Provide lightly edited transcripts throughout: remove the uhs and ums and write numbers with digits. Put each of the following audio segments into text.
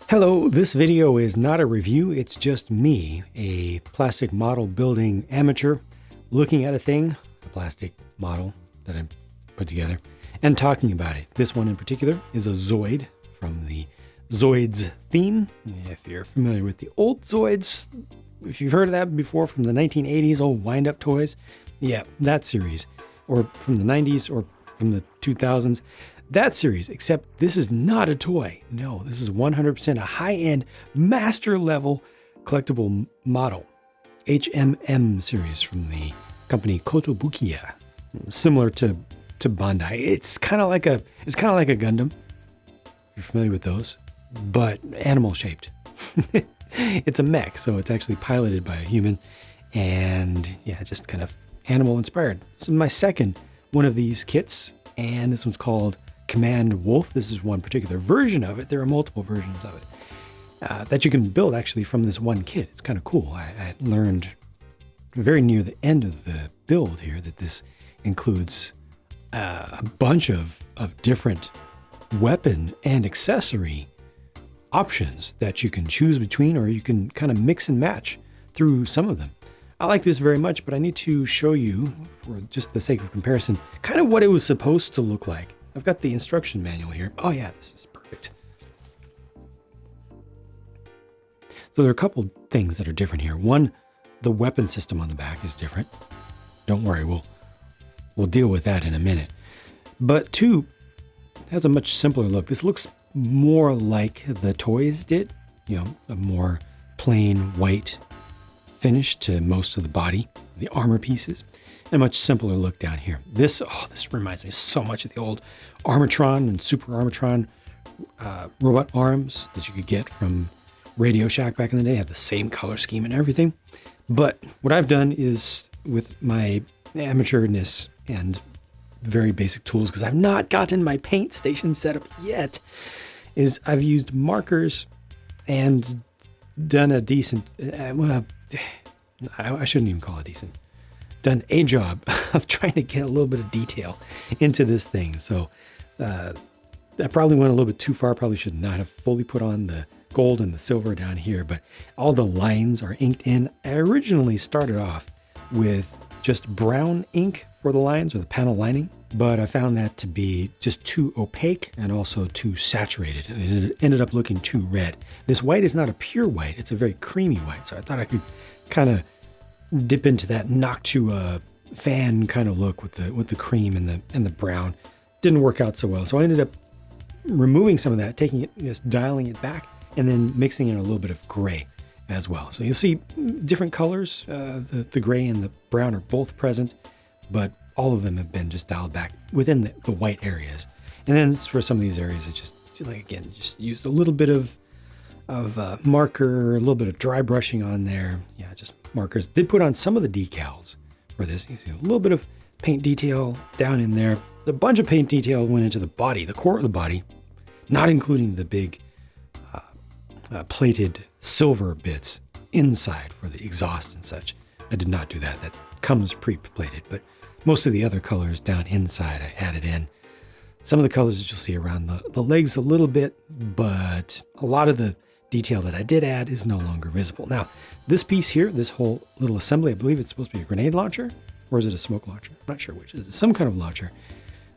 Hello, this video is not a review, it's just me, a plastic model building amateur, looking at a thing, a plastic model that I put together, and talking about it. This one in particular is a Zoid from the Zoids theme. If you're familiar with the old Zoids, if you've heard of that before from the 1980s, old wind-up toys, yeah, that series, or from the 90s or from the 2000s, that series, except this is not a toy. No, this is 100% a high-end, master-level collectible model. HMM series from the company Kotobukiya. Similar to Bandai. It's kind of like a Gundam. You're familiar with those, but animal-shaped. It's a mech, so it's actually piloted by a human, and yeah, just kind of animal-inspired. This is my second one of these kits, and this one's called Command Wolf. This is one particular version of it. There are multiple versions of it that you can build actually from this one kit. It's kind of cool. I learned very near the end of the build here that this includes a bunch of different weapon and accessory options that you can choose between, or you can kind of mix and match through some of them. I like this very much, but I need to show you, for just the sake of comparison, kind of what it was supposed to look like. I've got the instruction manual here. Oh yeah, this is perfect. So there are a couple things that are different here. One, the weapon system on the back is different. Don't worry, we'll deal with that in a minute. But two, it has a much simpler look. This looks more like the toys did, you know, a more plain white finish to most of the body, the armor pieces, and a much simpler look down here. This reminds me so much of the old Armatron and Super Armatron robot arms that you could get from Radio Shack back in the day. Have the same color scheme and everything. But what I've done is, with my amateurness and very basic tools, because I've not gotten my paint station set up yet, is I've used markers and done a decent, well, I shouldn't even call it decent, done a job of trying to get a little bit of detail into this thing. So I probably went a little bit too far. Probably should not have fully put on the gold and the silver down here, but all the lines are inked in. I originally started off with just brown ink for the lines, or the panel lining, but I found that to be just too opaque and also too saturated. It ended up looking too red. This white is not a pure white, it's a very creamy white, so I thought I could kind of dip into that Noctua fan kind of look with the cream and the brown. Didn't work out so well, so I ended up removing some of that, taking it, just dialing it back, and then mixing in a little bit of gray as well. So you'll see different colors. The gray and the brown are both present, but all of them have been just dialed back within the white areas. And then for some of these areas, it just, like, again, just used a little bit of marker, a little bit of dry brushing on there. Yeah, just markers. Did put on some of the decals for this. You see a little bit of paint detail down in there. A bunch of paint detail went into the body, the core of the body, not including the big plated silver bits inside for the exhaust and such. I did not do that. That comes pre-plated, but most of the other colors down inside I added in. Some of the colors that you'll see around the legs a little bit, but a lot of the detail that I did add is no longer visible. Now, this piece here, this whole little assembly, I believe it's supposed to be a grenade launcher, or is it a smoke launcher? I'm not sure which. It's some kind of launcher.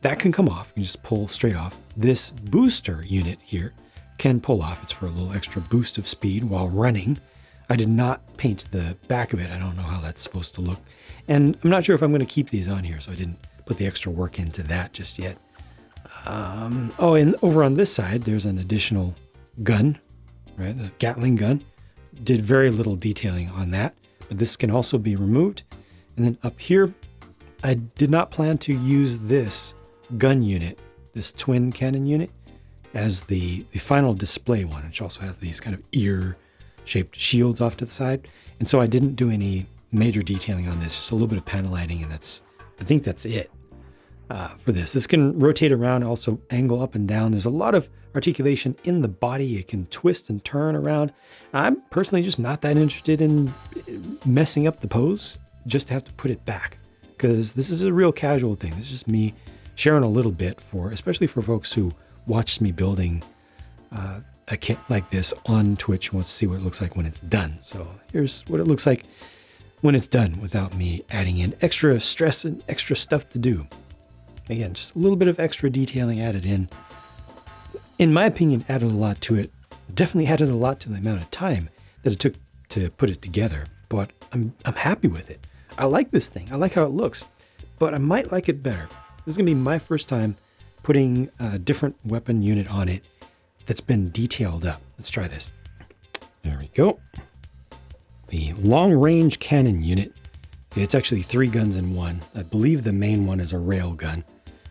That can come off. You can just pull straight off. This booster unit here can pull off. It's for a little extra boost of speed while running. I did not paint the back of it. I don't know how that's supposed to look. And I'm not sure if I'm going to keep these on here, so I didn't put the extra work into that just yet. Oh, and over on this side, there's an additional gun, right? A Gatling gun. Did very little detailing on that, but this can also be removed. And then up here, I did not plan to use this gun unit, this twin cannon unit, as the final display one, which also has these kind of ear-shaped shields off to the side. And so I didn't do any major detailing on this, just a little bit of panel lighting, and I think that's it for this. This can rotate around, also angle up and down. There's a lot of articulation in the body. It can twist and turn around. I'm personally just not that interested in messing up the pose, just to have to put it back, because this is a real casual thing. This is just me sharing a little bit, especially for folks who watched me building a kit like this on Twitch wants to see what it looks like when it's done. So here's what it looks like when it's done without me adding in extra stress and extra stuff to do. Again, just a little bit of extra detailing added in. In my opinion, added a lot to it. Definitely added a lot to the amount of time that it took to put it together. But I'm happy with it. I like this thing. I like how it looks. But I might like it better. This is going to be my first time putting a different weapon unit on it that's been detailed up. Let's try this. There we go. The long-range cannon unit. It's actually 3 guns in one. I believe the main one is a rail gun.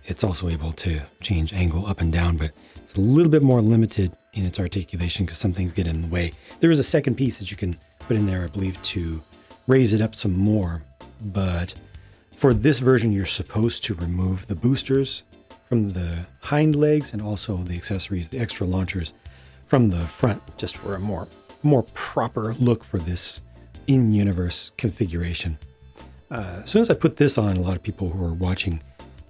It's also able to change angle up and down, but it's a little bit more limited in its articulation because some things get in the way. There is a second piece that you can put in there, I believe, to raise it up some more. But for this version, you're supposed to remove the boosters from the hind legs and also the accessories, the extra launchers from the front, just for a more proper look for this in-universe configuration. As soon as I put this on, a lot of people who are watching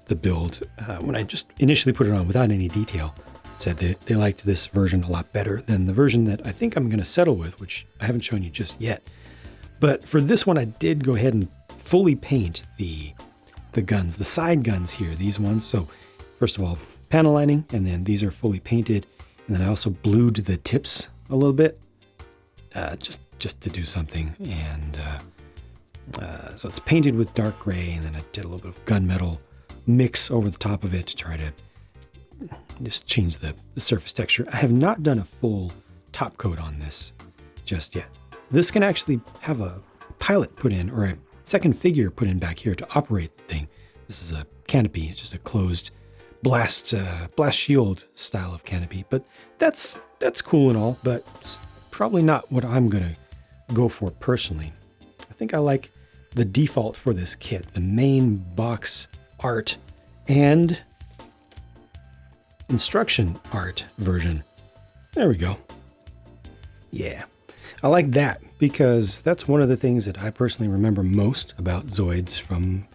the build, when I just initially put it on without any detail, said that they liked this version a lot better than the version that I think I'm going to settle with, which I haven't shown you just yet. But for this one, I did go ahead and fully paint the guns, the side guns here, these ones. So first of all, panel lining, and then these are fully painted. And then I also blued the tips a little bit, just to do something. And so it's painted with dark gray, and then I did a little bit of gunmetal mix over the top of it to try to just change the surface texture. I have not done a full top coat on this just yet. This can actually have a pilot put in, or a second figure put in back here to operate the thing. This is a canopy. It's just a closed blast shield style of canopy, but that's cool and all, but it's probably not what I'm gonna go for personally. I think I like the default for this kit, the main box art and instruction art version. There we go. Yeah, I like that because that's one of the things that I personally remember most about Zoids from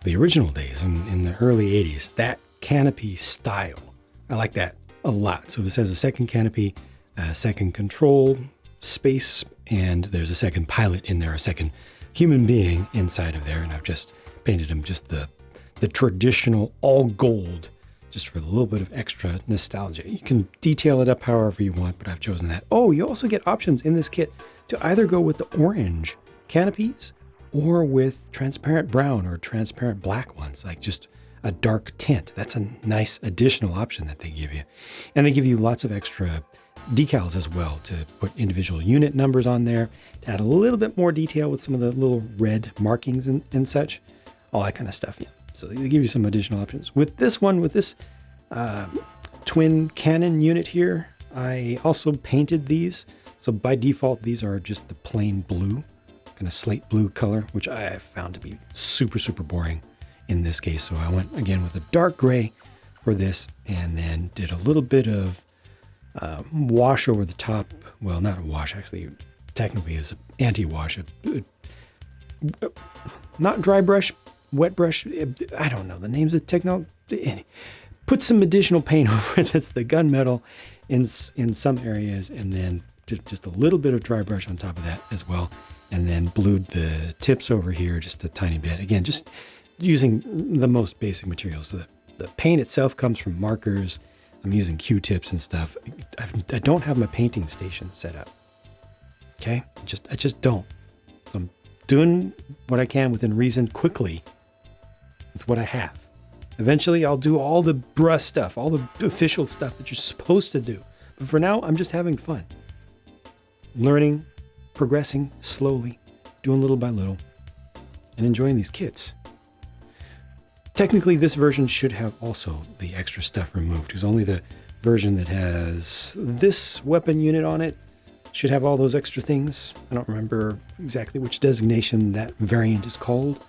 the original days in the early 80s. That canopy style. I like that a lot. So this has a second canopy, a second control space, and there's a second pilot in there, a second human being inside of there. And I've just painted him just the traditional all gold, just for a little bit of extra nostalgia. You can detail it up however you want, but I've chosen that. Oh, you also get options in this kit to either go with the orange canopies or with transparent brown or transparent black ones, like just a dark tint. That's a nice additional option that they give you. And they give you lots of extra decals as well to put individual unit numbers on there, to add a little bit more detail with some of the little red markings and such, all that kind of stuff. Yeah. So they give you some additional options. With this one, with this twin cannon unit here, I also painted these. So by default, these are just the plain blue, kind of slate blue color, which I found to be super, super boring in this case. So I went again with a dark gray for this, and then did a little bit of wash over the top. Well, not a wash, actually, technically is anti-wash. Not dry brush, wet brush. I don't know the names of technology. Put some additional paint over it. That's the gunmetal in some areas, and then just a little bit of dry brush on top of that as well. And then blued the tips over here just a tiny bit. Again, just using the most basic materials. So the paint itself comes from markers. I'm using Q-tips and stuff. I don't have my painting station set up. Okay, I just don't. So I'm doing what I can within reason quickly with what I have. Eventually, I'll do all the bruh stuff, all the official stuff that you're supposed to do. But for now, I'm just having fun. Learning, progressing slowly, doing little by little, and enjoying these kits. Technically, this version should have also the extra stuff removed, because only the version that has this weapon unit on it should have all those extra things. I don't remember exactly which designation that variant is called,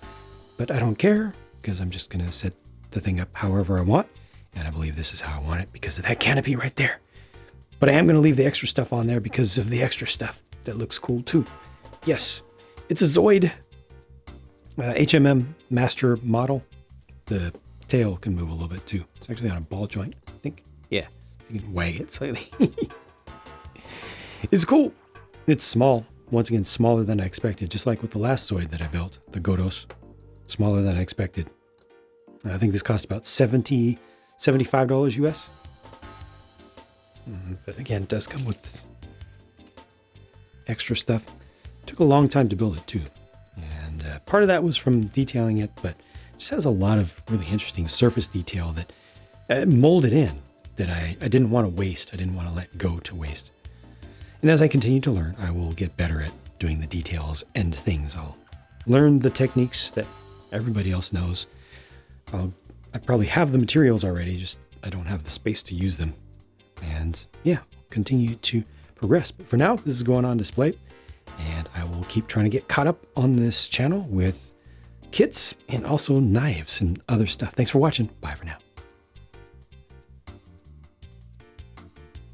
but I don't care, because I'm just going to set the thing up however I want, and I believe this is how I want it because of that canopy right there. But I am going to leave the extra stuff on there because of the extra stuff that looks cool too. Yes, it's a Zoid HMM master model. The tail can move a little bit too. It's actually on a ball joint, I think. Yeah, you You can wag it slightly. It's cool. It's small. Once again, smaller than I expected. Just like with the last Zoid that I built, the Godos. Smaller than I expected. I think this cost about $75 US. But again, it does come with extra stuff. Took a long time to build it too. And part of that was from detailing it, but it just has a lot of really interesting surface detail that molded in that I didn't want to waste. I didn't want to let go to waste. And as I continue to learn, I will get better at doing the details and things. I'll learn the techniques that everybody else knows. I probably have the materials already, just I don't have the space to use them. And yeah, continue to progress. But for now, this is going on display, and I will keep trying to get caught up on this channel with kits and also knives and other stuff. Thanks for watching. Bye for now.